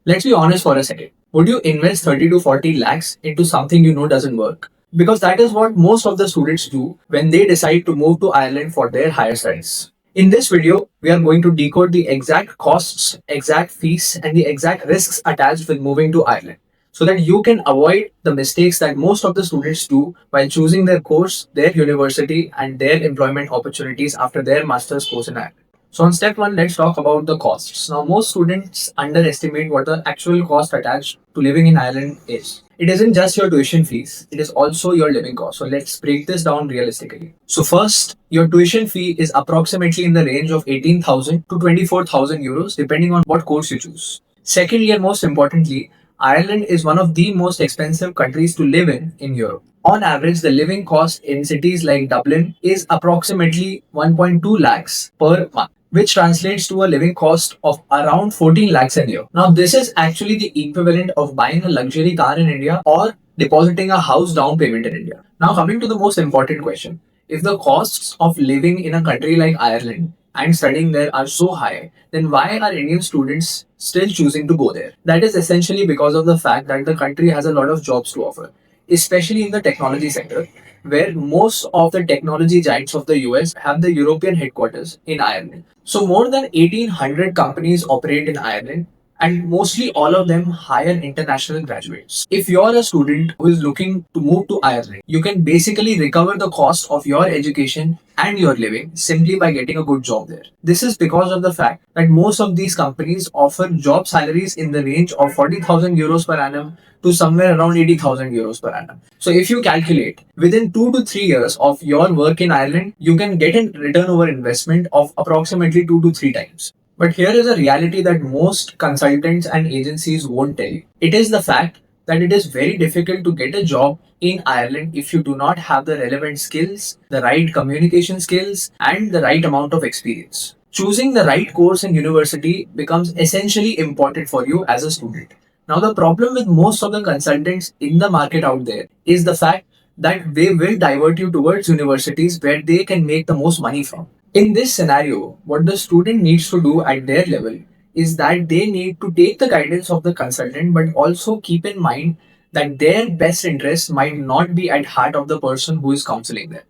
Let's be honest for a second. Would you invest 30 to 40 lakhs into something you know doesn't work? Because that is what most of the students do when they decide to move to Ireland for their higher studies. In this video, we are going to decode the exact costs, exact fees, and the exact risks attached with moving to Ireland so that you can avoid the mistakes that most of the students do while choosing their course, their university, and their employment opportunities after their master's course in Ireland. So on step one, let's talk about the costs. Now, most students underestimate what the actual cost attached to living in Ireland is. It isn't just your tuition fees, it is also your living cost. So let's break this down realistically. So first, your tuition fee is approximately in the range of 18,000 to 24,000 euros depending on what course you choose. Secondly, and most importantly, Ireland is one of the most expensive countries to live in Europe. On average, the living cost in cities like Dublin is approximately 1.2 lakhs per month, which translates to a living cost of around 14 lakhs a year. Now, this is actually the equivalent of buying a luxury car in India or depositing a house down payment in India. Now, coming to the most important question. If the costs of living in a country like Ireland and studying there are so high, then why are Indian students still choosing to go there? That is essentially because of the fact that the country has a lot of jobs to offer, especially in the technology sector, where most of the technology giants of the US have the European headquarters in Ireland. So, more than 1,800 companies operate in Ireland, and mostly all of them hire international graduates. If you're a student who is looking to move to Ireland, you can basically recover the cost of your education and your living simply by getting a good job there. This is because of the fact that most of these companies offer job salaries in the range of 40,000 euros per annum to somewhere around 80,000 euros per annum. So if you calculate within 2 to 3 years of your work in Ireland, you can get a return over investment of approximately 2 to 3 times. But here is a reality that most consultants and agencies won't tell you. It is the fact that it is very difficult to get a job in Ireland if you do not have the relevant skills, the right communication skills, and the right amount of experience. Choosing the right course in university becomes essentially important for you as a student. Now, the problem with most of the consultants in the market out there is the fact that they will divert you towards universities where they can make the most money from. In this scenario, what the student needs to do at their level is that they need to take the guidance of the consultant, but also keep in mind that their best interest might not be at heart of the person who is counseling them.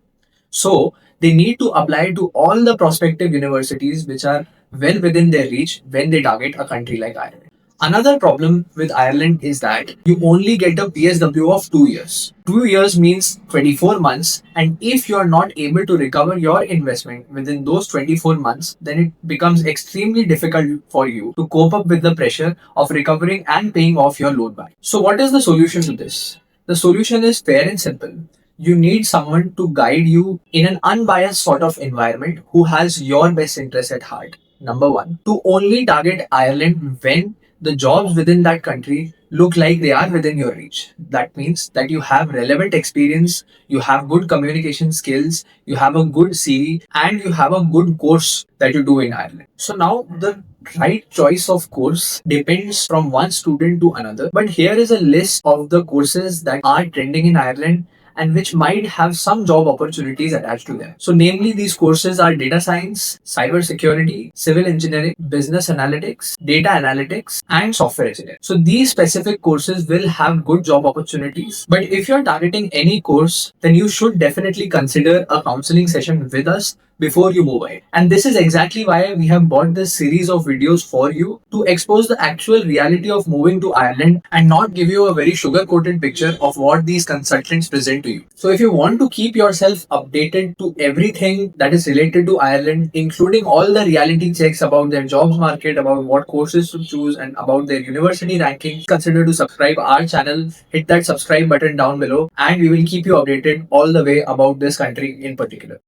So they need to apply to all the prospective universities which are well within their reach when they target a country like Ireland. Another problem with Ireland is that you only get a PSW of 2 years. 2 years means 24 months, and if you are not able to recover your investment within those 24 months, then it becomes extremely difficult for you to cope up with the pressure of recovering and paying off your loan back. So, what is the solution to this? The solution is fair and simple. You need someone to guide you in an unbiased sort of environment who has your best interest at heart. Number one, to only target Ireland when the jobs within that country look like they are within your reach. That means that you have relevant experience, you have good communication skills, you have a good CV, and you have a good course that you do in Ireland. So now the right choice of course depends from one student to another. But here is a list of the courses that are trending in Ireland and which might have some job opportunities attached to them. So, namely, these courses are data science, cybersecurity, civil engineering, business analytics, data analytics, and software engineering. So, these specific courses will have good job opportunities. But if you're targeting any course, then you should definitely consider a counseling session with us before you move ahead. And this is exactly why we have bought this series of videos for you to expose the actual reality of moving to Ireland and not give you a very sugar coated picture of what these consultants present to you. So, if you want to keep yourself updated to everything that is related to Ireland, including all the reality checks about their jobs market, about what courses to choose, and about their university rankings, consider to subscribe our channel, hit that subscribe button down below, and we will keep you updated all the way about this country in particular.